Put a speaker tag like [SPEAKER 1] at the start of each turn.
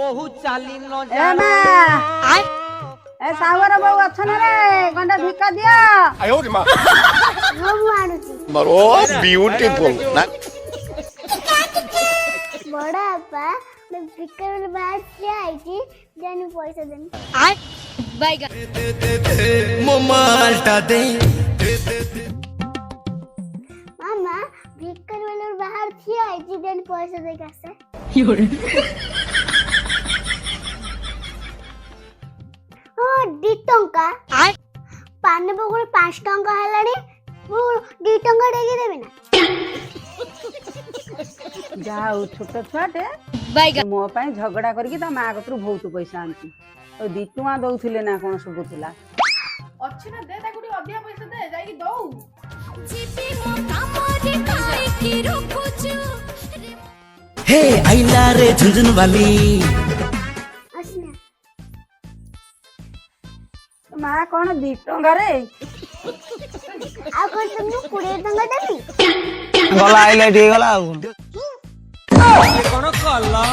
[SPEAKER 1] बहुत चाली न
[SPEAKER 2] ए मां
[SPEAKER 1] आय
[SPEAKER 2] ए सावर बहु अछन रे गंडा भिका दिया
[SPEAKER 3] आयो रे मां
[SPEAKER 4] रो मारुची
[SPEAKER 3] मरो ब्यूटीफुल ना
[SPEAKER 4] बड़ा अपा मैं भिकर वाले बाहर से आई थी जाने पैसा देने
[SPEAKER 1] आय बाईगा मोमाल्टा दे
[SPEAKER 4] मामा भिकर वाले बाहर से आई थी जाने पैसा दे कैसे ओ दी टंका
[SPEAKER 1] आय
[SPEAKER 4] पाने बगल 5 टंका हेलानी वो 2 टंका देके देबे ना
[SPEAKER 2] जाऊ छोट छुआटे
[SPEAKER 1] बाईगा
[SPEAKER 2] मो पाई झगड़ा करके ता मां कतरु बहुत पैसा आंती ओ 2 टुआ दउथिले ना कोन सबुतला
[SPEAKER 5] अच्छी ना दे ताकू अधिक पैसा दे जाई दऊ
[SPEAKER 1] हे आइला रे झुंझुन वाली
[SPEAKER 4] असना
[SPEAKER 2] मां कोन 2 टंका रे
[SPEAKER 4] आ कोन तुम 20 टंका देबी
[SPEAKER 1] गला आइला ठीक गला कोन कला